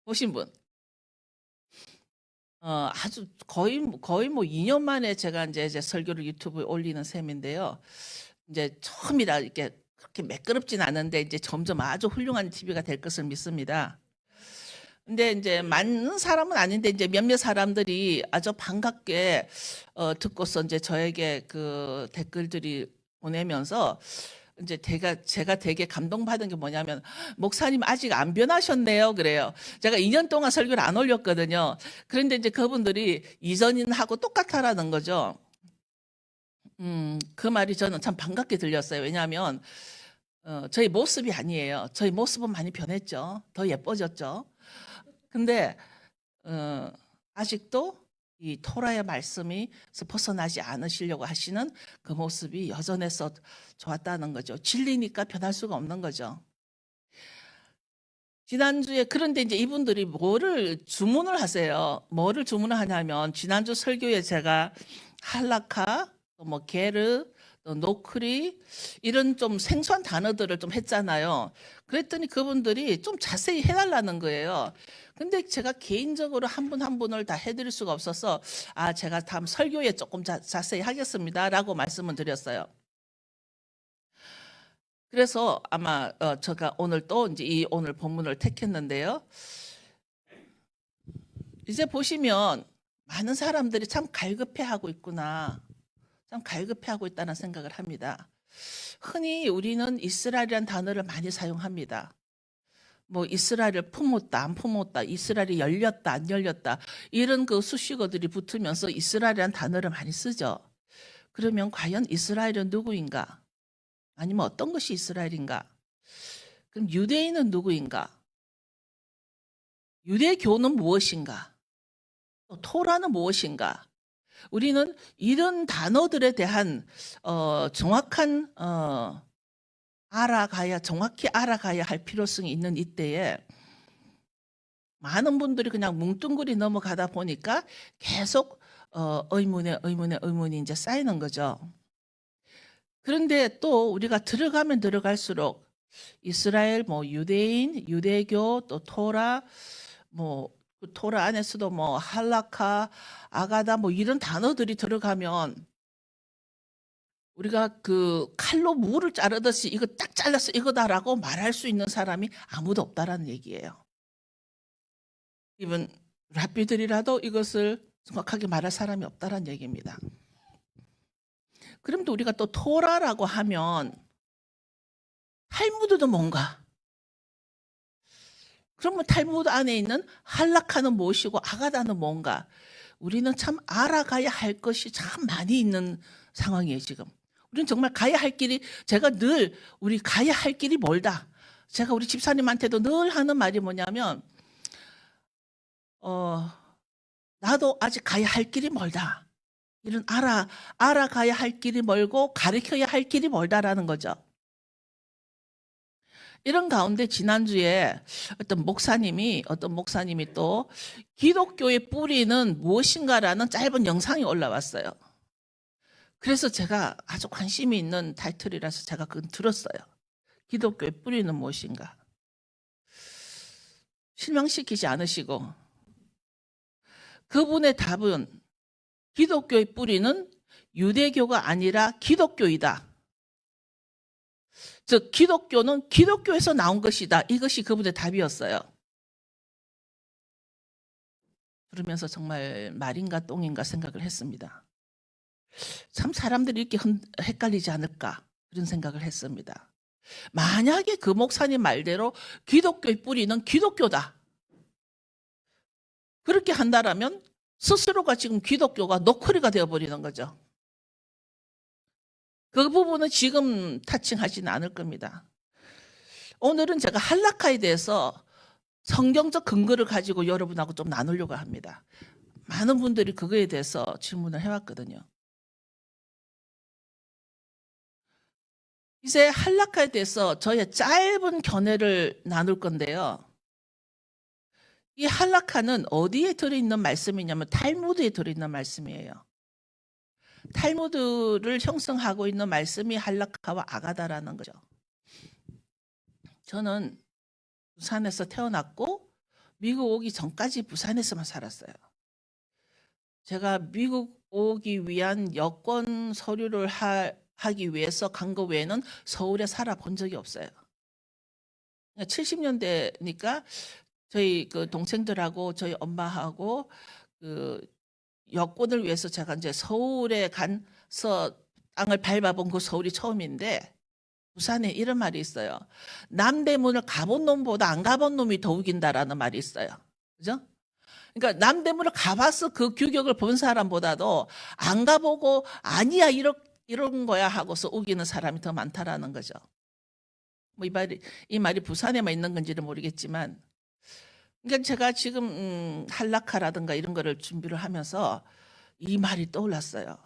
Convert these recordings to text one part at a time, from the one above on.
보신 분? 아주 거의 뭐 2년 만에 제가 이제 설교를 유튜브에 올리는 셈인데요. 이제 처음이라 이렇게 그렇게 매끄럽진 않은데 이제 점점 아주 훌륭한 TV가 될 것을 믿습니다. 근데 이제 많은 사람은 아닌데 이제 몇몇 사람들이 아주 반갑게 듣고서 이제 저에게 그 댓글들이 보내면서 이제 제가 되게 감동받은 게 뭐냐면 목사님 아직 안 변하셨네요 그래요. 제가 2년 동안 설교를 안 올렸거든요. 그런데 이제 그분들이 이전하고 똑같아라는 거죠. 그 말이 저는 참 반갑게 들렸어요. 왜냐하면 저희 모습이 아니에요. 저희 모습은 많이 변했죠. 더 예뻐졌죠. 근데 아직도 이 토라의 말씀이 벗어나지 않으시려고 하시는 그 모습이 여전해서 좋았다는 거죠. 진리니까 변할 수가 없는 거죠. 지난주에 그런데 이제 이분들이 뭐를 주문을 하세요. 뭐를 주문을 하냐면 지난주 설교에 제가 할라카, 또 뭐 게르, 또 노크리 이런 좀 생소한 단어들을 좀 했잖아요. 그랬더니 그분들이 좀 자세히 해달라는 거예요. 근데 제가 개인적으로 한 분 한 분을 다 해드릴 수가 없어서 제가 다음 설교에 조금 자세히 하겠습니다라고 말씀을 드렸어요. 그래서 아마 제가 오늘 또 이제 이 오늘 본문을 택했는데요. 이제 보시면 많은 사람들이 참 갈급해하고 있구나. 참 갈급해하고 있다는 생각을 합니다. 흔히 우리는 이스라엘이라는 단어를 많이 사용합니다. 뭐 이스라엘을 품었다, 안 품었다, 이스라엘이 열렸다, 안 열렸다 이런 그 수식어들이 붙으면서 이스라엘이라는 단어를 많이 쓰죠. 그러면 과연 이스라엘은 누구인가? 아니면 어떤 것이 이스라엘인가? 그럼 유대인은 누구인가? 유대교는 무엇인가? 또 토라는 무엇인가? 우리는 이런 단어들에 대한 정확한 정확히 알아가야 할 필요성이 있는 이때에 많은 분들이 그냥 뭉뚱그리 넘어가다 보니까 계속 의문이 이제 쌓이는 거죠. 그런데 또 우리가 들어가면 들어갈수록 이스라엘, 뭐 유대인, 유대교, 또 토라, 뭐 그 토라 안에서도 뭐 할라카, 아가다 뭐 이런 단어들이 들어가면 우리가 그 칼로 무를 자르듯이 이거 딱 잘라서 이거다라고 말할 수 있는 사람이 아무도 없다라는 얘기예요. 이번 랍비들이라도 이것을 정확하게 말할 사람이 없다라는 얘기입니다. 그럼 또 우리가 또 토라라고 하면 탈무드도 뭔가? 그러면 탈무드 안에 있는 할라카는 무엇이고 아가다는 뭔가? 우리는 참 알아가야 할 것이 참 많이 있는 상황이에요 지금. 우리는 정말 가야 할 길이 제가 늘 우리 가야 할 길이 멀다. 제가 우리 집사님한테도 늘 하는 말이 뭐냐면 나도 아직 가야 할 길이 멀다. 이런 알아가야 할 길이 멀고 가르쳐야 할 길이 멀다라는 거죠. 이런 가운데 지난주에 어떤 목사님이 또 기독교의 뿌리는 무엇인가라는 짧은 영상이 올라왔어요. 그래서 제가 아주 관심이 있는 타이틀이라서 제가 그건 들었어요. 기독교의 뿌리는 무엇인가? 실망시키지 않으시고 그분의 답은 기독교의 뿌리는 유대교가 아니라 기독교이다. 즉 기독교는 기독교에서 나온 것이다. 이것이 그분의 답이었어요. 그러면서 정말 말인가 똥인가 생각을 했습니다. 참 사람들이 이렇게 헷갈리지 않을까 그런 생각을 했습니다. 만약에 그 목사님 말대로 기독교의 뿌리는 기독교다. 그렇게 한다라면 스스로가 지금 기독교가 노크리가 되어버리는 거죠. 그 부분은 지금 타칭하지는 않을 겁니다. 오늘은 제가 할라카에 대해서 성경적 근거를 가지고 여러분하고 좀 나누려고 합니다. 많은 분들이 그거에 대해서 질문을 해왔거든요. 이제 할라카에 대해서 저의 짧은 견해를 나눌 건데요. 이 할라카는 어디에 들어있는 말씀이냐면 탈무드에 들어있는 말씀이에요. 탈무드를 형성하고 있는 말씀이 할라카와 아가다라는 거죠. 저는 부산에서 태어났고 미국 오기 전까지 부산에서만 살았어요. 제가 미국 오기 위한 여권 서류를 하기 위해서 간 거 외에는 서울에 살아본 적이 없어요. 70년대니까 저희 그 동생들하고 저희 엄마하고 그 여권을 위해서 제가 이제 서울에 가서 땅을 밟아본 그 서울이 처음인데, 부산에 이런 말이 있어요. 남대문을 가본 놈보다 안 가본 놈이 더 우긴다라는 말이 있어요. 그죠? 그러니까 남대문을 가봐서 그 규격을 본 사람보다도 안 가보고 아니야 이런 거야 하고서 우기는 사람이 더 많다라는 거죠. 뭐 이 말이 부산에만 있는 건지는 모르겠지만, 그러니까 제가 지금 한라카라든가 이런 거를 준비를 하면서 이 말이 떠올랐어요.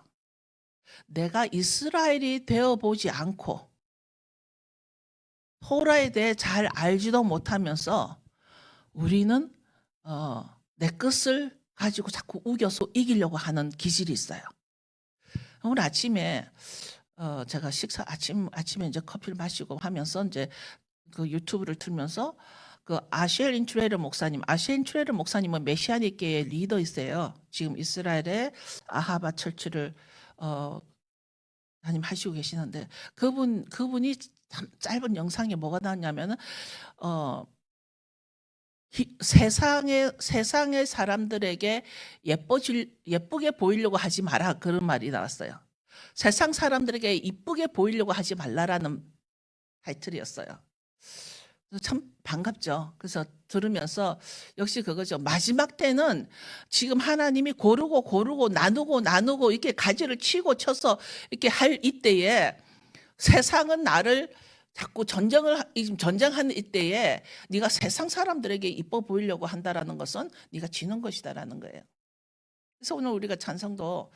내가 이스라엘이 되어보지 않고 토라에 대해 잘 알지도 못하면서 우리는 내 것을 가지고 자꾸 우겨서 이기려고 하는 기질이 있어요. 오늘 아침에 제가 아침에 이제 커피를 마시고 하면서 이제 그 유튜브를 틀면서 그 아시엘 인트레르 목사님은 메시아닉계의 리더이세요. 지금 이스라엘의 아하바 철치를 하시고 계시는데, 그분이 참 짧은 영상에 뭐가 나왔냐면은 세상의 사람들에게 예쁘게 보이려고 하지 마라, 그런 말이 나왔어요. 세상 사람들에게 이쁘게 보이려고 하지 말라라는 타이틀이었어요. 참 반갑죠. 그래서 들으면서 역시 그거죠. 마지막 때는 지금 하나님이 고르고 나누고 이렇게 가지를 치고 쳐서 이렇게 할 이때에, 세상은 나를 자꾸 전쟁하는 이때에 네가 세상 사람들에게 이뻐 보이려고 한다라는 것은 네가 지는 것이다라는 거예요. 그래서 오늘 우리가 찬성도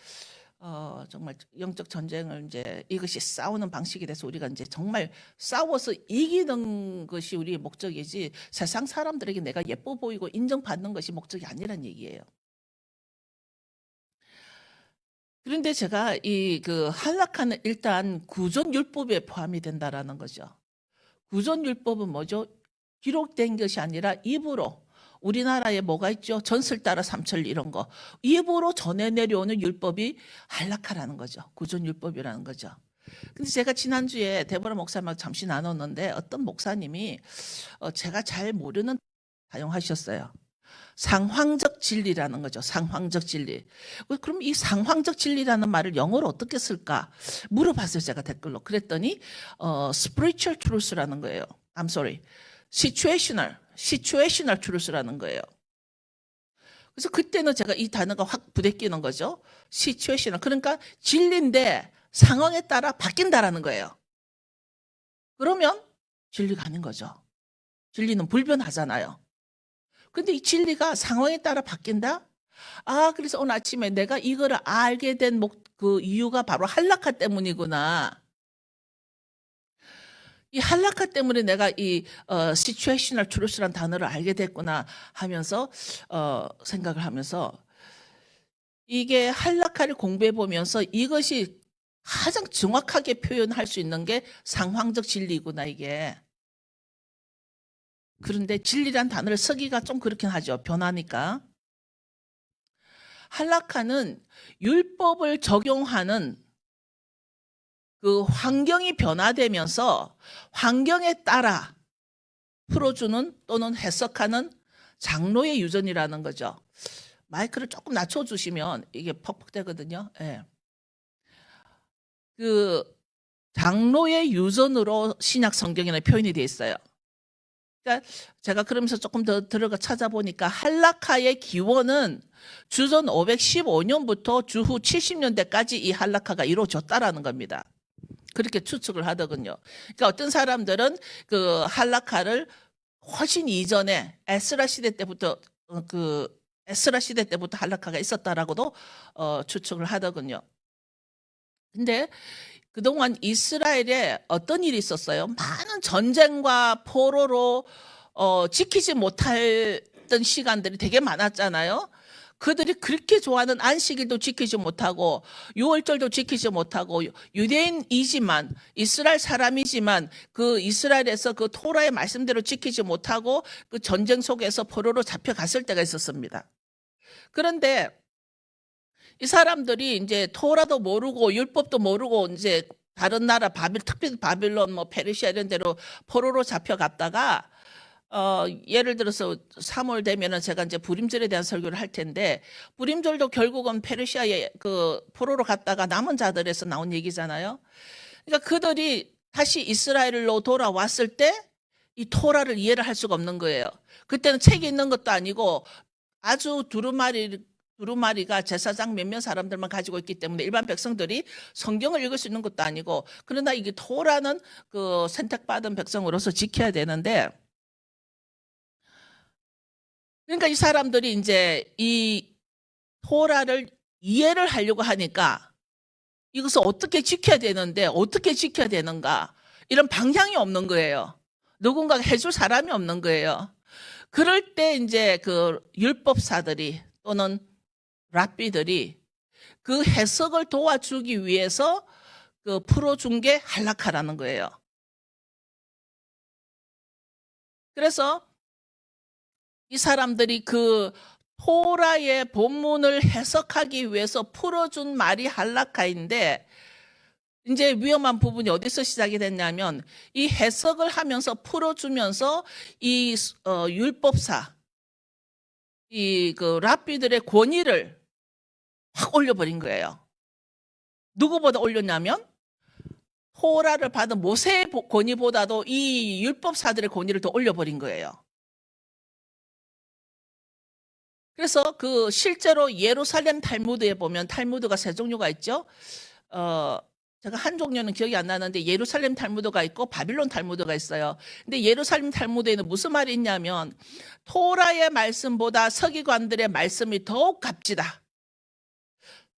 정말 영적 전쟁을 이제 이것이 싸우는 방식이 돼서 우리가 이제 정말 싸워서 이기는 것이 우리의 목적이지, 세상 사람들에게 내가 예뻐 보이고 인정받는 것이 목적이 아니란 얘기예요. 그런데 제가 그 한락하는 일단 구전율법에 포함이 된다라는 거죠. 구전율법은 뭐죠? 기록된 것이 아니라 입으로, 우리나라에 뭐가 있죠? 전설 따라 삼천리 이런 거 입으로 전해 내려오는 율법이 한락하라는 거죠. 구전율법이라는 거죠. 근데 제가 지난주에 데보라 목사님하고 잠시 나눴는데, 어떤 목사님이 제가 잘 모르는 사용하셨어요. 상황적 진리라는 거죠. 상황적 진리. 그럼 이 상황적 진리라는 말을 영어로 어떻게 쓸까 물어봤어요, 제가 댓글로. 그랬더니 spiritual truth라는 거예요. I'm sorry. situational truth라는 거예요. 그래서 그때는 제가 이 단어가 확 부대끼는 거죠. situational. 그러니까 진리인데 상황에 따라 바뀐다라는 거예요. 그러면 진리가 아닌 거죠. 진리는 불변하잖아요. 근데 이 진리가 상황에 따라 바뀐다? 그래서 오늘 아침에 내가 이거를 알게 된 그 이유가 바로 한락화 때문이구나. 이 한락화 때문에 내가 이 situational truth라는 단어를 알게 됐구나 하면서 생각을 하면서, 이게 한락화를 공부해 보면서 이것이 가장 정확하게 표현할 수 있는 게 상황적 진리구나, 이게. 그런데 진리란 단어를 쓰기가 좀 그렇긴 하죠. 변하니까. 한락화는 율법을 적용하는 그 환경이 변화되면서 환경에 따라 풀어주는 또는 해석하는 장로의 유전이라는 거죠. 마이크를 조금 낮춰주시면 이게 퍽퍽되거든요. 예. 그 장로의 유전으로 신약 성경에는 표현이 되어 있어요. 그러니까 제가 그러면서 조금 더 들어가 찾아보니까 한락화의 기원은 주전 515년부터 주후 70년대까지 이 한락화가 이루어졌다라는 겁니다. 그렇게 추측을 하더군요. 그러니까 어떤 사람들은 그 한락화를 훨씬 이전에 에스라 시대 때부터 한락화가 있었다라고도 추측을 하더군요. 근데 그동안 이스라엘에 어떤 일이 있었어요? 많은 전쟁과 포로로 지키지 못했던 시간들이 되게 많았잖아요. 그들이 그렇게 좋아하는 안식일도 지키지 못하고 유월절도 지키지 못하고 유대인이지만 이스라엘 사람이지만 그 이스라엘에서 그 토라의 말씀대로 지키지 못하고 그 전쟁 속에서 포로로 잡혀갔을 때가 있었습니다. 그런데 이 사람들이 이제 토라도 모르고 율법도 모르고 이제 다른 나라 특히 바빌론 뭐 페르시아 이런 데로 포로로 잡혀갔다가 예를 들어서 3월 되면은 제가 이제 부림절에 대한 설교를 할 텐데 부림절도 결국은 페르시아에 그 포로로 갔다가 남은 자들에서 나온 얘기잖아요. 그러니까 그들이 다시 이스라엘로 돌아왔을 때 이 토라를 이해를 할 수가 없는 거예요. 그때는 책이 있는 것도 아니고 아주 두루마리가 제사장 몇몇 사람들만 가지고 있기 때문에 일반 백성들이 성경을 읽을 수 있는 것도 아니고 그러나 이게 토라는 그 선택받은 백성으로서 지켜야 되는데 그러니까 이 사람들이 이제 이 토라를 이해를 하려고 하니까 이것을 어떻게 지켜야 되는데 어떻게 지켜야 되는가 이런 방향이 없는 거예요. 누군가가 해줄 사람이 없는 거예요. 그럴 때 이제 그 율법사들이 또는 랍비들이 그 해석을 도와주기 위해서 그 풀어준 게 할라카라는 거예요. 그래서 이 사람들이 그 토라의 본문을 해석하기 위해서 풀어준 말이 할라카인데 이제 위험한 부분이 어디서 시작이 됐냐면 이 해석을 하면서 풀어주면서 이 율법사 이 그 랍비들의 권위를 확 올려버린 거예요. 누구보다 올렸냐면 토라를 받은 모세의 권위보다도 이 율법사들의 권위를 더 올려버린 거예요. 그래서 그 실제로 예루살렘 탈무드에 보면 탈무드가 세 종류가 있죠. 제가 한 종류는 기억이 안 나는데 예루살렘 탈무드가 있고 바빌론 탈무드가 있어요. 근데 예루살렘 탈무드에는 무슨 말이 있냐면 토라의 말씀보다 서기관들의 말씀이 더욱 값지다.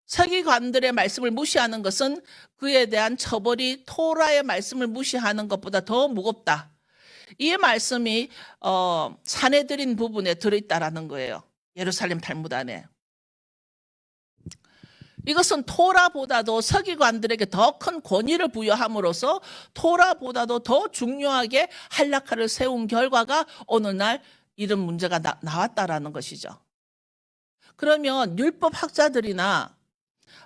서기관들의 말씀을 무시하는 것은 그에 대한 처벌이 토라의 말씀을 무시하는 것보다 더 무겁다. 이 말씀이 산헤드린 부분에 들어있다라는 거예요. 예루살렘 탈무드 안에. 이것은 토라보다도 서기관들에게 더 큰 권위를 부여함으로써 토라보다도 더 중요하게 할라카를 세운 결과가 오늘날 이런 문제가 나왔다라는 것이죠. 그러면 율법 학자들이나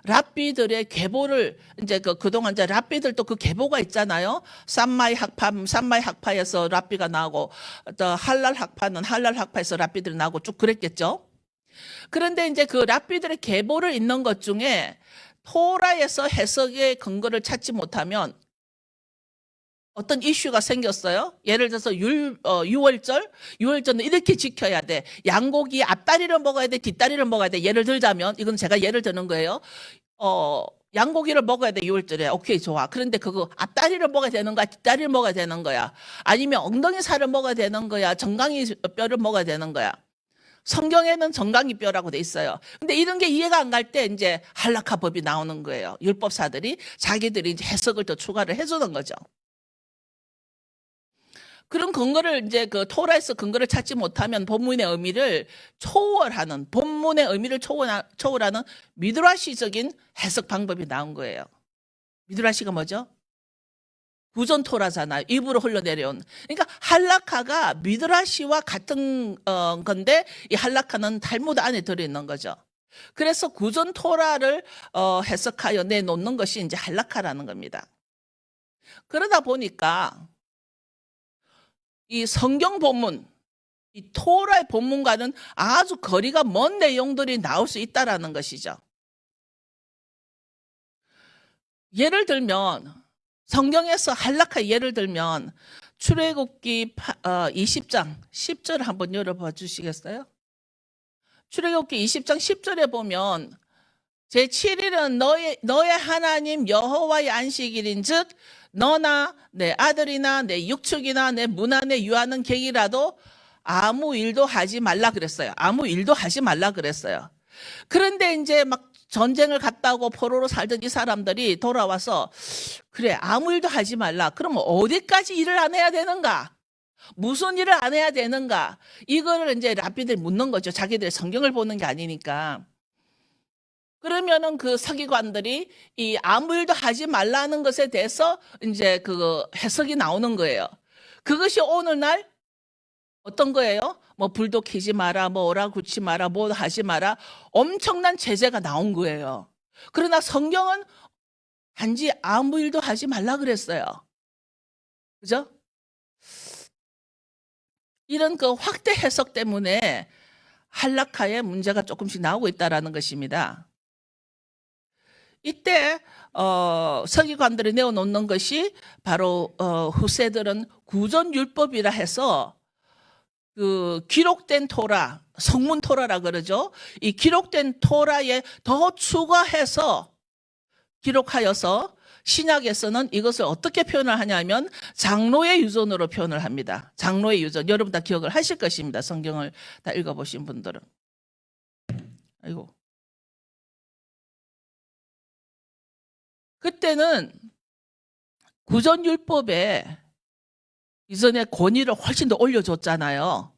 랍비들의 계보를 이제 그동안 이제 랍비들도 그 계보가 있잖아요. 산마이 학파에서 랍비가 나오고 또 할랄 학파는 할랄 학파에서 랍비들이 나오고 쭉 그랬겠죠. 그런데 이제 그 랍비들의 계보를 읽는 것 중에 토라에서 해석의 근거를 찾지 못하면 어떤 이슈가 생겼어요. 예를 들어서 유월절은 이렇게 지켜야 돼. 양고기 앞다리를 먹어야 돼, 뒷다리를 먹어야 돼. 예를 들자면 이건 제가 예를 드는 거예요. 양고기를 먹어야 돼, 유월절에. 오케이, 좋아. 그런데 그거 앞다리를 먹어야 되는 거야, 뒷다리를 먹어야 되는 거야. 아니면 엉덩이 살을 먹어야 되는 거야, 정강이 뼈를 먹어야 되는 거야. 성경에는 정강이 뼈라고 돼 있어요. 근데 이런 게 이해가 안 갈 때 이제 할라카 법이 나오는 거예요. 율법사들이 자기들이 이제 해석을 더 추가를 해주는 거죠. 그런 근거를 이제 그 토라에서 근거를 찾지 못하면 본문의 의미를 초월하는 미드라시적인 해석 방법이 나온 거예요. 미드라시가 뭐죠? 구전 토라잖아요. 입으로 흘러내려온. 그러니까 할라카가 미드라시와 같은 건데 이 할라카는 탈무드 안에 들어있는 거죠. 그래서 구전 토라를 해석하여 내놓는 것이 이제 할라카라는 겁니다. 그러다 보니까 이 성경 본문, 이 토라의 본문과는 아주 거리가 먼 내용들이 나올 수 있다라는 것이죠. 예를 들면 성경에서 할라카 예를 들면 출애굽기 20장 10절 한번 열어봐 주시겠어요? 출애굽기 20장 10절에 보면 제7일은 너의 하나님 여호와의 안식일인즉 너나 내 아들이나 내 육축이나 내 문 안에 유하는 객이라도 아무 일도 하지 말라 그랬어요. 아무 일도 하지 말라 그랬어요. 그런데 이제 막 전쟁을 갔다 오고 포로로 살던 이 사람들이 돌아와서 그래 아무 일도 하지 말라. 그러면 어디까지 일을 안 해야 되는가? 무슨 일을 안 해야 되는가? 이거를 이제 랍비들이 묻는 거죠. 자기들 성경을 보는 게 아니니까. 그러면은 그 서기관들이 이 아무 일도 하지 말라는 것에 대해서 이제 그 해석이 나오는 거예요. 그것이 오늘날 어떤 거예요? 뭐 불도 켜지 마라, 뭐 오라 굳지 마라, 뭐 하지 마라. 엄청난 제재가 나온 거예요. 그러나 성경은 단지 아무 일도 하지 말라 그랬어요. 그죠? 이런 그 확대 해석 때문에 할라카에 문제가 조금씩 나오고 있다라는 것입니다. 이때 서기관들이 내어놓는 것이 바로 후세들은 구전율법이라 해서 그 기록된 토라, 성문 토라라 그러죠. 이 기록된 토라에 더 추가해서 기록하여서 신약에서는 이것을 어떻게 표현을 하냐면 장로의 유전으로 표현을 합니다. 장로의 유전. 여러분 다 기억을 하실 것입니다. 성경을 다 읽어보신 분들은. 아이고. 그때는 구전율법에 이전에 권위를 훨씬 더 올려줬잖아요.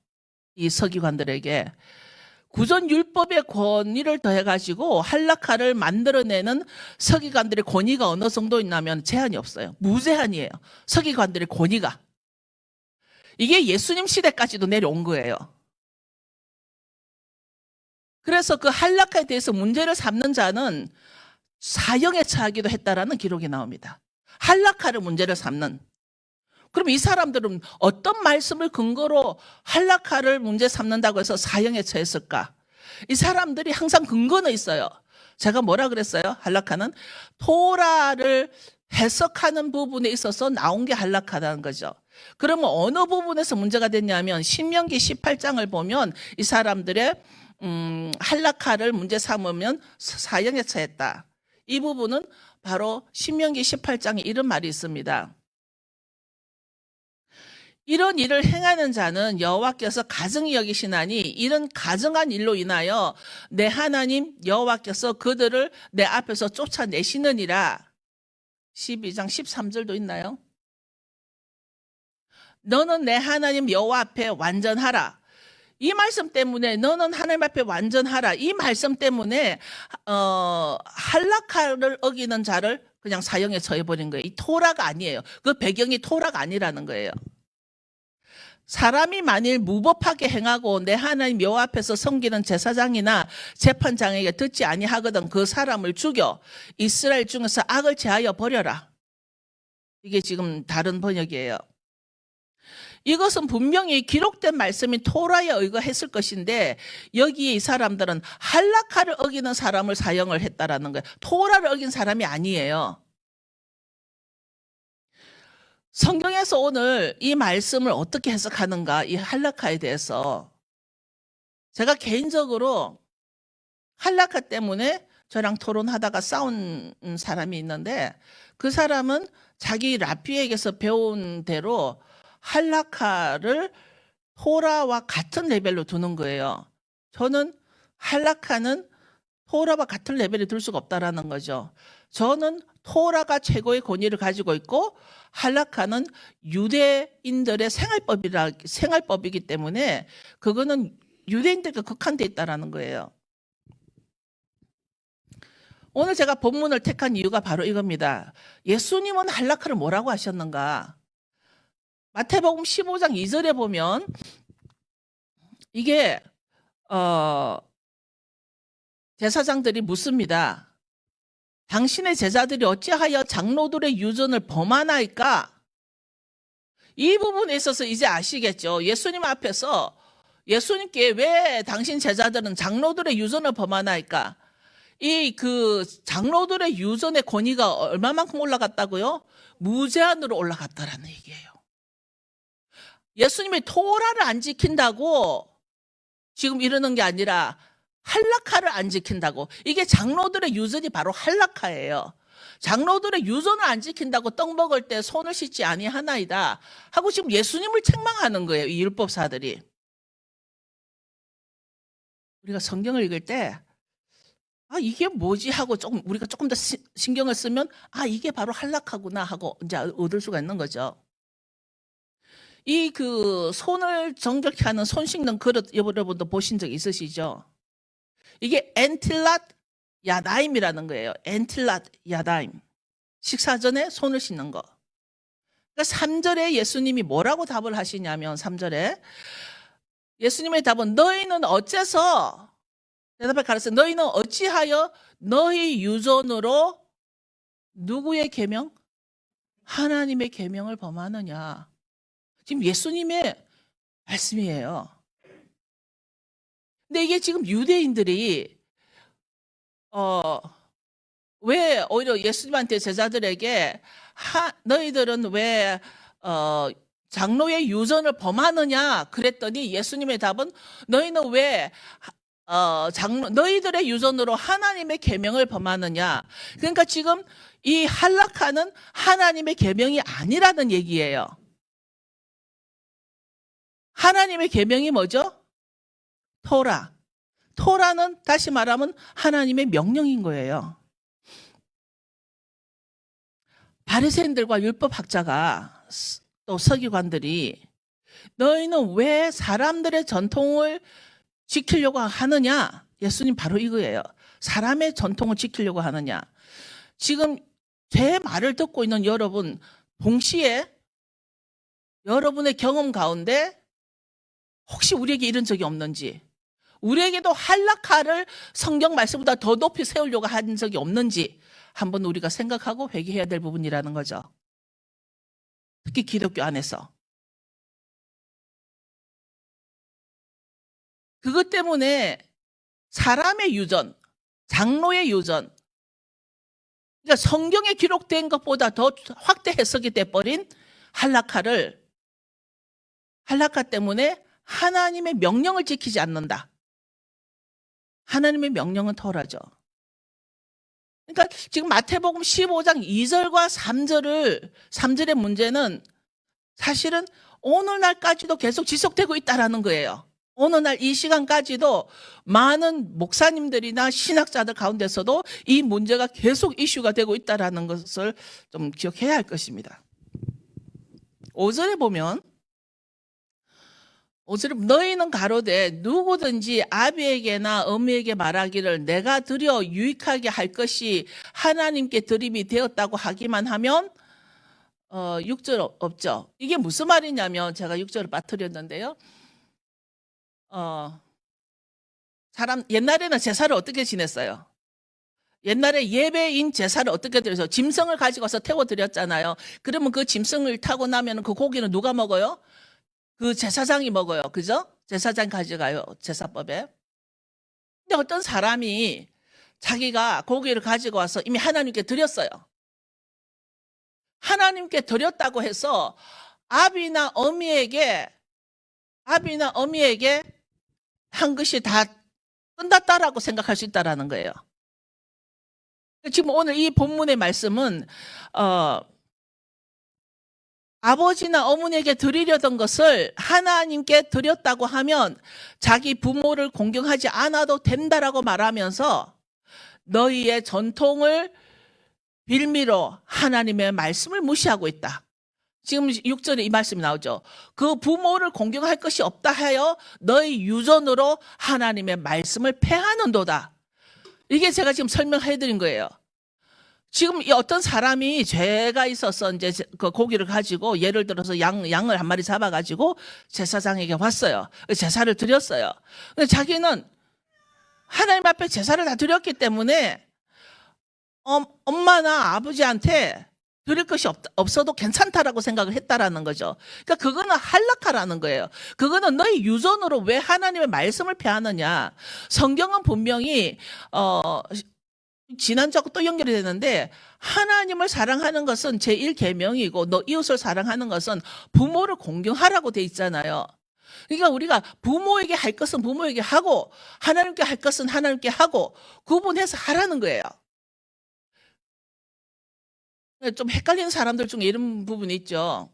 이 서기관들에게. 구전율법의 권위를 더해가지고 할라카를 만들어내는 서기관들의 권위가 어느 정도 있냐면 제한이 없어요. 무제한이에요. 서기관들의 권위가. 이게 예수님 시대까지도 내려온 거예요. 그래서 그 할라카에 대해서 문제를 삼는 자는 사형에 처하기도 했다라는 기록이 나옵니다. 할라카를 문제를 삼는. 그럼 이 사람들은 어떤 말씀을 근거로 할라카를 문제 삼는다고 해서 사형에 처했을까? 이 사람들이 항상 근거는 있어요. 제가 뭐라 그랬어요? 할라카는 토라를 해석하는 부분에 있어서 나온 게 할라카라는 거죠. 그러면 어느 부분에서 문제가 됐냐면 신명기 18장을 보면 이 사람들의 할라카를 문제 삼으면 사형에 처했다. 이 부분은 바로 신명기 18장에 이런 말이 있습니다. 이런 일을 행하는 자는 여호와께서 가증히 여기시나니 이런 가증한 일로 인하여 내 하나님 여호와께서 그들을 내 앞에서 쫓아내시느니라. 12장 13절도 있나요? 너는 내 하나님 여호와 앞에 완전하라. 이 말씀 때문에 너는 하나님 앞에 완전하라. 이 말씀 때문에 할라카를 어기는 자를 그냥 사형에 처해버린 거예요. 이 토라가 아니에요. 그 배경이 토라가 아니라는 거예요. 사람이 만일 무법하게 행하고 내 하나님 여호와 앞에서 섬기는 제사장이나 재판장에게 듣지 아니하거든 그 사람을 죽여 이스라엘 중에서 악을 제하여 버려라. 이게 지금 다른 번역이에요. 이것은 분명히 기록된 말씀인 토라에 의거했을 것인데 여기에 이 사람들은 할라카를 어기는 사람을 사형을 했다라는 거예요. 토라를 어긴 사람이 아니에요. 성경에서 오늘 이 말씀을 어떻게 해석하는가, 이 할라카에 대해서 제가 개인적으로 할라카 때문에 저랑 토론하다가 싸운 사람이 있는데 그 사람은 자기 랍비에게서 배운 대로 할라카를 토라와 같은 레벨로 두는 거예요. 저는 할라카는 토라와 같은 레벨에 둘 수가 없다라는 거죠. 저는 토라가 최고의 권위를 가지고 있고 할라카는 유대인들의 생활법이기 때문에 그거는 유대인들과 극한되어 있다라는 거예요. 오늘 제가 본문을 택한 이유가 바로 이겁니다. 예수님은 할라카를 뭐라고 하셨는가? 마태복음 15장 2절에 보면 이게 제사장들이 묻습니다. 당신의 제자들이 어찌하여 장로들의 유전을 범하나이까? 이 부분에 있어서 이제 아시겠죠. 예수님 앞에서 예수님께 왜 당신 제자들은 장로들의 유전을 범하나이까? 이 그 장로들의 유전의 권위가 얼마만큼 올라갔다고요? 무제한으로 올라갔다라는 얘기예요. 예수님이 토라를 안 지킨다고 지금 이러는 게 아니라 할라카를 안 지킨다고. 이게 장로들의 유전이 바로 할라카예요. 장로들의 유전을 안 지킨다고 떡 먹을 때 손을 씻지 아니하나이다 하고 지금 예수님을 책망하는 거예요. 이 율법사들이. 우리가 성경을 읽을 때 이게 뭐지 하고 우리가 조금 더 신경을 쓰면 이게 바로 할라카구나 하고 이제 얻을 수가 있는 거죠. 이 그 손을 정결케 하는 손 씻는 그릇 여러분도 보신 적 있으시죠? 이게 엔틸랏 야다임이라는 거예요. 엔틸랏 야다임. 식사 전에 손을 씻는 거. 그러니까 3절에 예수님이 뭐라고 답을 하시냐면 3절에 예수님의 답은 너희는 어째서 대답에 가르쳐 너희는 어찌하여 너희 유전으로 누구의 계명? 하나님의 계명을 범하느냐. 지금 예수님의 말씀이에요. 근데 이게 지금 유대인들이 왜 오히려 예수님한테 제자들에게 너희들은 왜 장로의 유전을 범하느냐 그랬더니 예수님의 답은 너희는 왜 너희들의 유전으로 하나님의 계명을 범하느냐. 그러니까 지금 이 할라카는 하나님의 계명이 아니라는 얘기예요. 하나님의 계명이 뭐죠? 토라. 토라는 다시 말하면 하나님의 명령인 거예요. 바리새인들과 율법학자가 또 서기관들이 너희는 왜 사람들의 전통을 지키려고 하느냐? 예수님 바로 이거예요. 사람의 전통을 지키려고 하느냐? 지금 제 말을 듣고 있는 여러분 동시에 여러분의 경험 가운데 혹시 우리에게 이런 적이 없는지, 우리에게도 할라카를 성경 말씀보다 더 높이 세우려고 한 적이 없는지 한번 우리가 생각하고 회개해야 될 부분이라는 거죠. 특히 기독교 안에서. 그것 때문에 사람의 유전, 장로의 유전, 그러니까 성경에 기록된 것보다 더 확대 해석이 돼버린 할라카 때문에 하나님의 명령을 지키지 않는다. 하나님의 명령은 토라죠. 그러니까 지금 마태복음 15장 2절과 3절의 문제는 사실은 오늘날까지도 계속 지속되고 있다는 거예요. 오늘날 이 시간까지도 많은 목사님들이나 신학자들 가운데서도 이 문제가 계속 이슈가 되고 있다는 것을 좀 기억해야 할 것입니다. 5절에 보면 너희는 가로되 누구든지 아비에게나 어미에게 말하기를 내가 드려 유익하게 할 것이 하나님께 드림이 되었다고 하기만 하면 6절 없죠. 이게 무슨 말이냐면 제가 6절을 빠뜨렸는데요. 옛날에는 제사를 어떻게 지냈어요? 옛날에 예배인 제사를 어떻게 드려서 짐승을 가지고 와서 태워드렸잖아요. 그러면 그 짐승을 타고 나면 그 고기는 누가 먹어요? 그 제사장이 먹어요. 그죠? 제사장 가져가요. 제사법에. 근데 어떤 사람이 자기가 고기를 가지고 와서 이미 하나님께 드렸어요. 하나님께 드렸다고 해서 아비나 어미에게 한 것이 다 끝났다라고 생각할 수 있다는 거예요. 지금 오늘 이 본문의 말씀은 아버지나 어머니에게 드리려던 것을 하나님께 드렸다고 하면 자기 부모를 공경하지 않아도 된다라고 말하면서 너희의 전통을 빌미로 하나님의 말씀을 무시하고 있다. 지금 6절에 이 말씀이 나오죠. 그 부모를 공경할 것이 없다 하여 너희 유전으로 하나님의 말씀을 폐하는도다. 이게 제가 지금 설명해 드린 거예요. 지금 이 어떤 사람이 죄가 있어서 이제 그 고기를 가지고 예를 들어서 양을 한 마리 잡아가지고 제사장에게 왔어요. 제사를 드렸어요. 근데 자기는 하나님 앞에 제사를 다 드렸기 때문에 엄마나 아버지한테 드릴 것이 없어도 괜찮다라고 생각을 했다라는 거죠. 그러니까 그거는 할라카라는 거예요. 그거는 너희 유전으로 왜 하나님의 말씀을 폐하느냐. 성경은 분명히 지난주하고 또 연결이 되는데 하나님을 사랑하는 것은 제1계명이고 너 이웃을 사랑하는 것은 부모를 공경하라고 돼 있잖아요. 그러니까 우리가 부모에게 할 것은 부모에게 하고 하나님께 할 것은 하나님께 하고 구분해서 하라는 거예요. 좀 헷갈리는 사람들 중에 이런 부분이 있죠.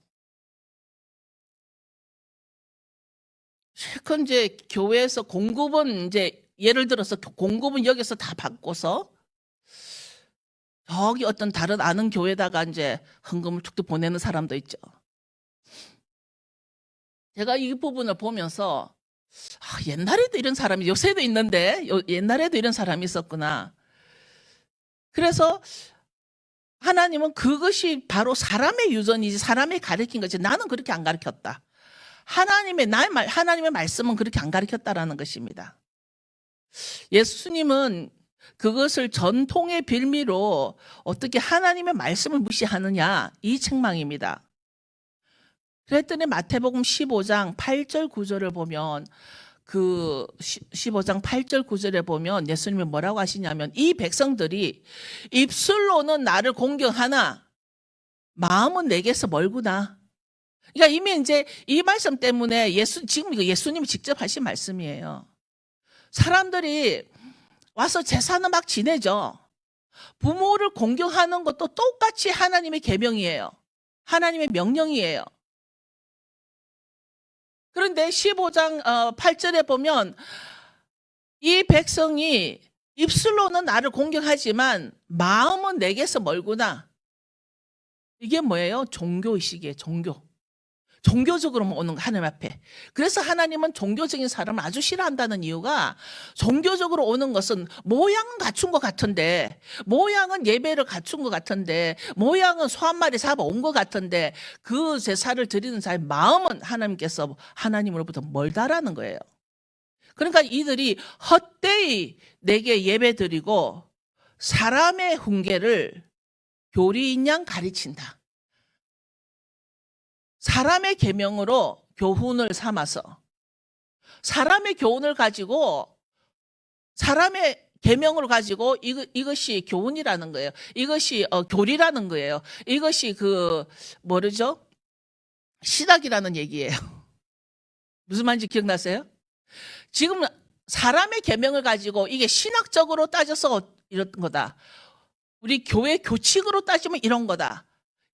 실컷 이제 교회에서 공급은 이제 예를 들어서 공급은 여기서 다 받고서 저기 어떤 다른 아는 교회다가 이제 헌금을 툭툭 보내는 사람도 있죠. 제가 이 부분을 보면서 옛날에도 이런 사람이 요새도 있는데 옛날에도 이런 사람이 있었구나. 그래서 하나님은 그것이 바로 사람의 유전이지 사람이 가르친 거지 나는 그렇게 안 가르쳤다. 하나님의 말씀은 그렇게 안 가르쳤다라는 것입니다. 예수님은 그것을 전통의 빌미로 어떻게 하나님의 말씀을 무시하느냐 이 책망입니다. 그랬더니 마태복음 15장 8절 9절을 보면 그 15장 8절 9절에 보면 예수님이 뭐라고 하시냐면 이 백성들이 입술로는 나를 공경하나 마음은 내게서 멀구나. 그러니까 이미 이제 이 말씀 때문에 지금 이거 예수님이 직접 하신 말씀이에요. 사람들이 와서 제사는 막 지내죠. 부모를 공경하는 것도 똑같이 하나님의 계명이에요. 하나님의 명령이에요. 그런데 15장 8절에 보면 이 백성이 입술로는 나를 공경하지만 마음은 내게서 멀구나. 이게 뭐예요? 종교의식이에요. 종교적으로 오는 거 하나님 앞에. 그래서 하나님은 종교적인 사람을 아주 싫어한다는 이유가 종교적으로 오는 것은 모양은 갖춘 것 같은데 모양은 예배를 갖춘 것 같은데 모양은 소 한 마리 잡아온 것 같은데 그 제사를 드리는 자의 마음은 하나님께서 하나님으로부터 멀다라는 거예요. 그러니까 이들이 헛되이 내게 예배 드리고 사람의 훈계를 교리인 양 가르친다. 사람의 계명으로 교훈을 삼아서 사람의 교훈을 가지고 사람의 계명을 가지고 이것이 교훈이라는 거예요. 이것이 교리라는 거예요. 이것이 뭐죠? 신학이라는 얘기예요. 무슨 말인지 기억나세요? 지금 사람의 계명을 가지고 이게 신학적으로 따져서 이런 거다. 우리 교회 교칙으로 따지면 이런 거다.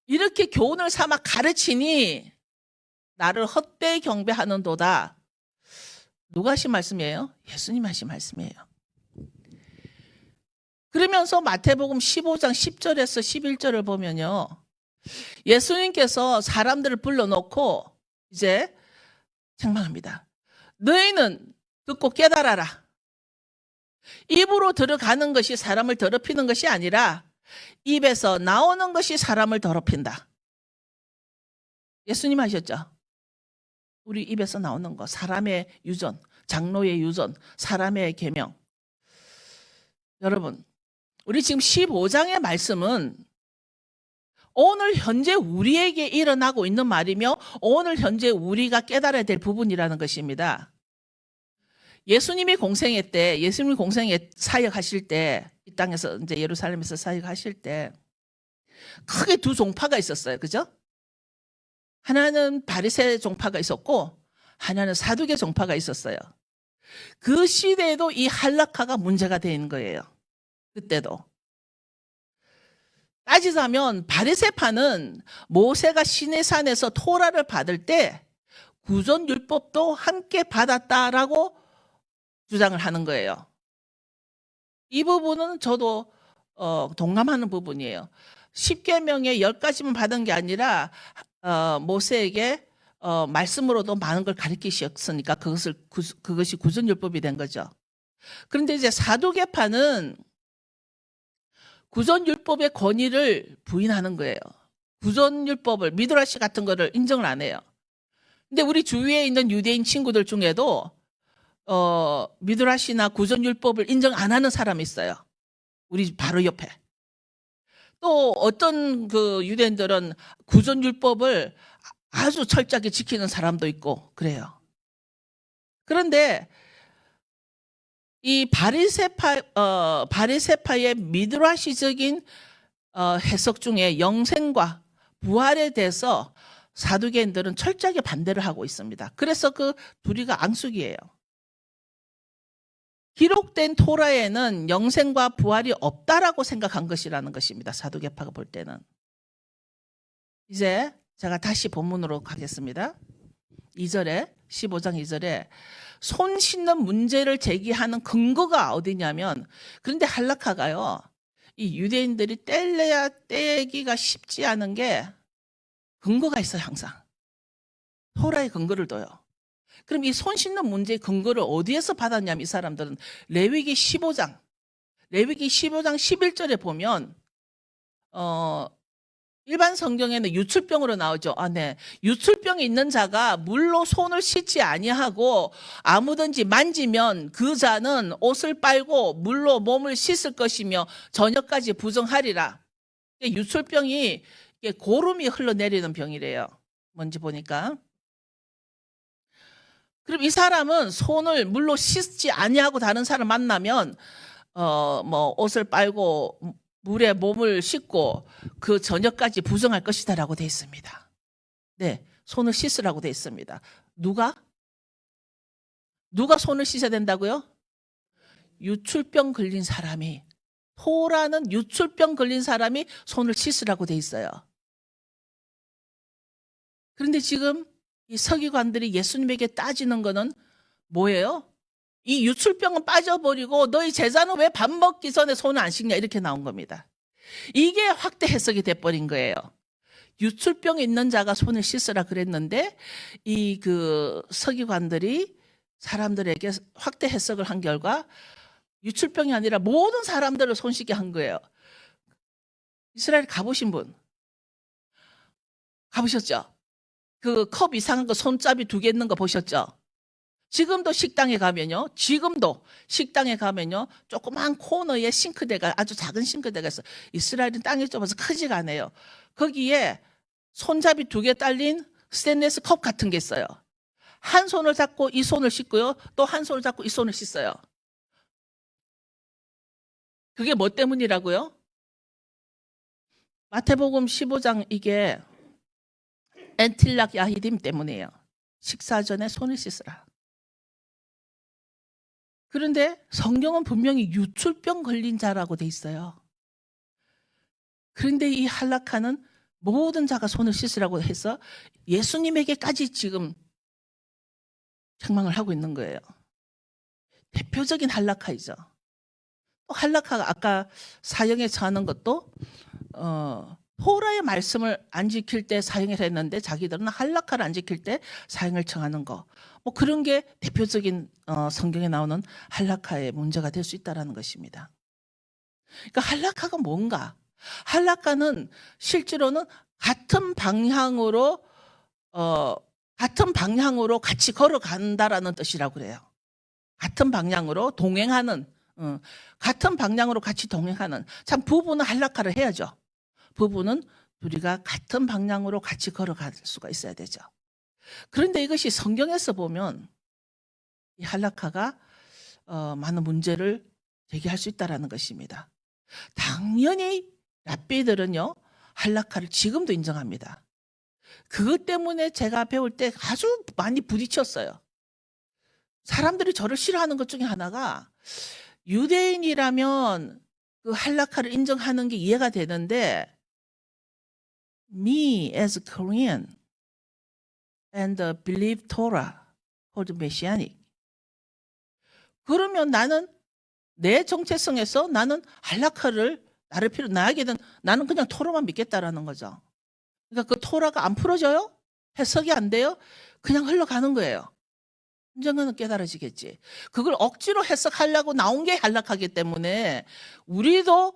이렇게 교훈을 삼아 가르치니 나를 헛되이 경배하는도다. 누가 하신 말씀이에요? 예수님 하신 말씀이에요. 그러면서 마태복음 15장 10절에서 11절을 보면요. 예수님께서 사람들을 불러놓고 이제 책망합니다. 너희는 듣고 깨달아라. 입으로 들어가는 것이 사람을 더럽히는 것이 아니라 입에서 나오는 것이 사람을 더럽힌다. 예수님 하셨죠? 우리 입에서 나오는 거, 사람의 유전, 장로의 유전, 사람의 계명. 여러분, 우리 지금 15장의 말씀은 오늘 현재 우리에게 일어나고 있는 말이며 오늘 현재 우리가 깨달아야 될 부분이라는 것입니다. 예수님이 공생에 사역하실 때, 이 땅에서 이제 예루살렘에서 사역하실 때 크게 두 종파가 있었어요. 그죠? 하나는 바리새 종파가 있었고 하나는 사두개 종파가 있었어요. 그 시대에도 이 할라카가 문제가 된 거예요. 그때도. 따지자면 바리새파는 모세가 시내산에서 토라를 받을 때 구전율법도 함께 받았다라고 주장을 하는 거예요. 이 부분은 저도 동감하는 부분이에요. 10계명의 10가지만 받은 게 아니라 모세에게 말씀으로도 많은 걸 가르치셨으니까 그것이 구전율법이 된 거죠. 그런데 이제 사두개파는 구전율법의 권위를 부인하는 거예요. 구전율법을 미드라시 같은 거를 인정을 안 해요. 근데 우리 주위에 있는 유대인 친구들 중에도 미드라시나 구전율법을 인정 안 하는 사람이 있어요. 우리 바로 옆에. 또 어떤 그 유대인들은 구전율법을 아주 철저하게 지키는 사람도 있고 그래요. 그런데 이 바리새파의 미드라시적인 해석 중에 영생과 부활에 대해서 사두개인들은 철저하게 반대를 하고 있습니다. 그래서 그 둘이가 앙숙이에요. 기록된 토라에는 영생과 부활이 없다라고 생각한 것이라는 것입니다. 사두개파가 볼 때는. 이제 제가 다시 본문으로 가겠습니다. 2절에 15장 2절에 손 씻는 문제를 제기하는 근거가 어디냐면 그런데 할라카가요. 이 유대인들이 떼기가 쉽지 않은 게 근거가 있어요. 항상. 토라의 근거를 둬요. 그럼 이 손 씻는 문제의 근거를 어디에서 받았냐면 이 사람들은 레위기 15장 11절에 보면 일반 성경에는 유출병으로 나오죠. 네. 유출병이 있는 자가 물로 손을 씻지 아니하고 아무든지 만지면 그 자는 옷을 빨고 물로 몸을 씻을 것이며 저녁까지 부정하리라. 유출병이 고름이 흘러내리는 병이래요. 뭔지 보니까. 그럼 이 사람은 손을 물로 씻지 아니하고 다른 사람 만나면 뭐 옷을 빨고 물에 몸을 씻고 그 저녁까지 부정할 것이다라고 돼 있습니다. 네, 손을 씻으라고 돼 있습니다. 누가 손을 씻어야 된다고요? 유출병 걸린 사람이, 토라는 유출병 걸린 사람이 손을 씻으라고 돼 있어요. 그런데 지금 이 서기관들이 예수님에게 따지는 거는 뭐예요? 이 유출병은 빠져버리고 너희 제자는 왜 밥 먹기 전에 손을 안 씻냐 이렇게 나온 겁니다. 이게 확대 해석이 돼버린 거예요. 유출병이 있는 자가 손을 씻으라 그랬는데 이 그 서기관들이 사람들에게 확대 해석을 한 결과 유출병이 아니라 모든 사람들을 손 씻게 한 거예요. 이스라엘 가보신 분 가보셨죠? 그 컵 이상한 거 손잡이 2개 있는 거 보셨죠? 지금도 식당에 가면요. 조그만 코너에 싱크대가, 아주 작은 싱크대가 있어. 이스라엘은 땅이 좁아서 크지가 않아요. 거기에 손잡이 2개 딸린 스테인리스 컵 같은 게 있어요. 한 손을 잡고 이 손을 씻고요. 또 한 손을 잡고 이 손을 씻어요. 그게 뭐 때문이라고요? 마태복음 15장 이게 엔틸락 야히딤 때문이에요. 식사 전에 손을 씻으라. 그런데 성경은 분명히 유출병 걸린 자라고 돼 있어요. 그런데 이 할라카는 모든 자가 손을 씻으라고 해서 예수님에게까지 지금 책망을 하고 있는 거예요. 대표적인 할라카이죠. 또 할라카가 아까 사형에 처하는 것도 토라의 말씀을 안 지킬 때 사형을 했는데 자기들은 할라카를 안 지킬 때 사형을 청하는 거. 뭐 그런 게 대표적인 성경에 나오는 할라카의 문제가 될 수 있다는 것입니다. 그러니까 할라카가 뭔가? 할라카는 실제로는 같은 방향으로 같이 걸어간다라는 뜻이라고 그래요. 같은 방향으로 동행하는, 같은 방향으로 같이 동행하는. 참 부부는 할라카를 해야죠. 부부는 둘이가 같은 방향으로 같이 걸어갈 수가 있어야 되죠. 그런데 이것이 성경에서 보면 이 할라카가 많은 문제를 제기할 수 있다는 것입니다. 당연히 랍비들은요 할라카를 지금도 인정합니다. 그것 때문에 제가 배울 때 아주 많이 부딪혔어요. 사람들이 저를 싫어하는 것 중에 하나가 유대인이라면 그 할라카를 인정하는 게 이해가 되는데 me as Korean and believe Torah for the Messianic. 그러면 나는 내 정체성에서 나는 할라카를 나에게는 나는 그냥 토라만 믿겠다라는 거죠. 그러니까 그 토라가 안 풀어져요? 해석이 안 돼요? 그냥 흘러가는 거예요. 언젠가는 깨달아지겠지. 그걸 억지로 해석하려고 나온 게 할라카기 때문에 우리도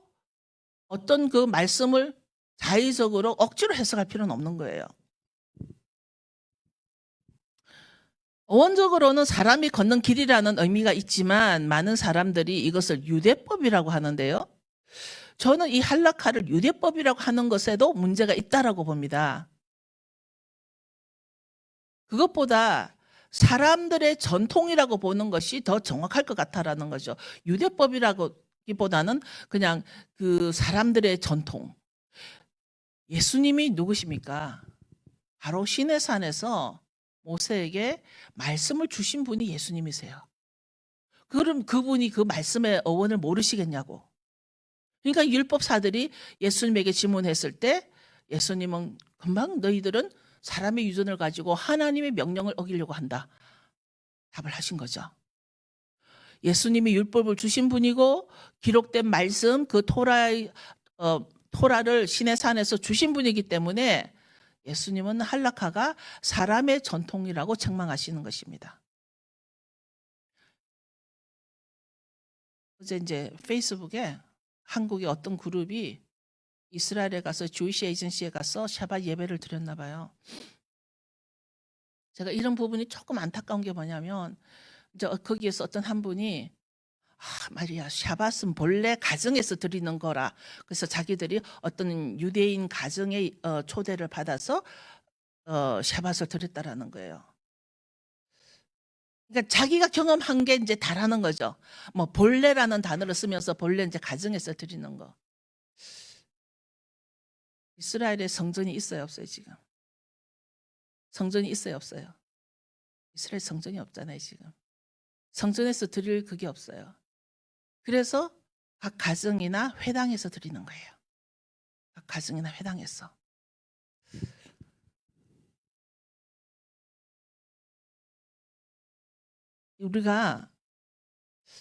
어떤 그 말씀을 자의적으로 억지로 해석할 필요는 없는 거예요. 원적으로는 사람이 걷는 길이라는 의미가 있지만 많은 사람들이 이것을 유대법이라고 하는데요. 저는 이 할라카를 유대법이라고 하는 것에도 문제가 있다라고 봅니다. 그것보다 사람들의 전통이라고 보는 것이 더 정확할 것 같다라는 거죠. 유대법이라기보다는 그냥 그 사람들의 전통. 예수님이 누구십니까? 바로 시내산에서 모세에게 말씀을 주신 분이 예수님이세요. 그럼 그분이 그 말씀의 어원을 모르시겠냐고. 그러니까 율법사들이 예수님에게 질문했을 때 예수님은 금방 너희들은 사람의 유전을 가지고 하나님의 명령을 어기려고 한다. 답을 하신 거죠. 예수님이 율법을 주신 분이고 기록된 말씀 그 토라를 시내산에서 주신 분이기 때문에 예수님은 할라카가 사람의 전통이라고 책망하시는 것입니다. 어제 이제 페이스북에 한국의 어떤 그룹이 이스라엘에 가서 주이시 에이전시에 가서 샤밧 예배를 드렸나 봐요. 제가 이런 부분이 조금 안타까운 게 뭐냐면 이제 거기에서 어떤 한 분이 말이야, 샤밧은 본래 가정에서 드리는 거라. 그래서 자기들이 어떤 유대인 가정의 초대를 받아서 샤밧을 드렸다라는 거예요. 그러니까 자기가 경험한 게 이제 다라는 거죠. 뭐 본래라는 단어를 쓰면서 본래 이제 가정에서 드리는 거. 이스라엘에 성전이 있어요, 없어요 지금? 성전이 있어요, 없어요? 이스라엘 성전이 없잖아요 지금. 성전에서 드릴 그게 없어요. 그래서 각 가정이나 회당에서 드리는 거예요. 각 가정이나 회당에서. 우리가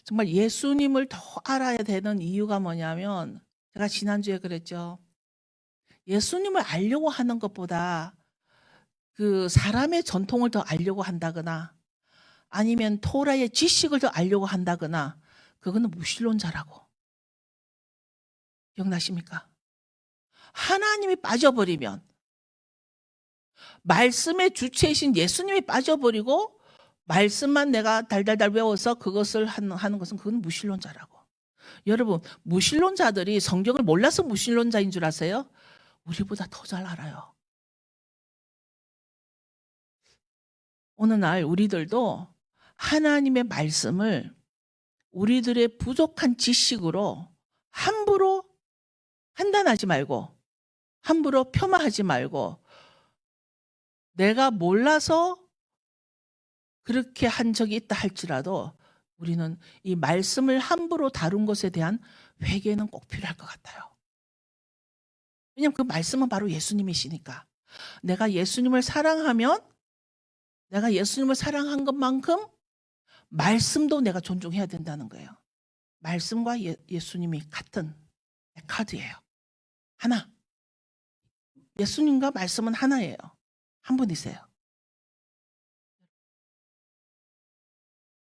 정말 예수님을 더 알아야 되는 이유가 뭐냐면 제가 지난주에 그랬죠. 예수님을 알려고 하는 것보다 그 사람의 전통을 더 알려고 한다거나 아니면 토라의 지식을 더 알려고 한다거나 그거는 무신론자라고. 기억나십니까? 하나님이 빠져버리면 말씀의 주체이신 예수님이 빠져버리고 말씀만 내가 달달달 외워서 그것을 하는 것은 그건 무신론자라고. 여러분, 무신론자들이 성경을 몰라서 무신론자인 줄 아세요? 우리보다 더 잘 알아요. 어느 날 우리들도 하나님의 말씀을 우리들의 부족한 지식으로 함부로 판단하지 말고 함부로 폄하하지 말고 내가 몰라서 그렇게 한 적이 있다 할지라도 우리는 이 말씀을 함부로 다룬 것에 대한 회개는 꼭 필요할 것 같아요. 왜냐하면 그 말씀은 바로 예수님이시니까. 내가 예수님을 사랑하면 내가 예수님을 사랑한 것만큼 말씀도 내가 존중해야 된다는 거예요. 말씀과 예수님이 같은 카드예요. 하나. 예수님과 말씀은 하나예요. 한 분이세요.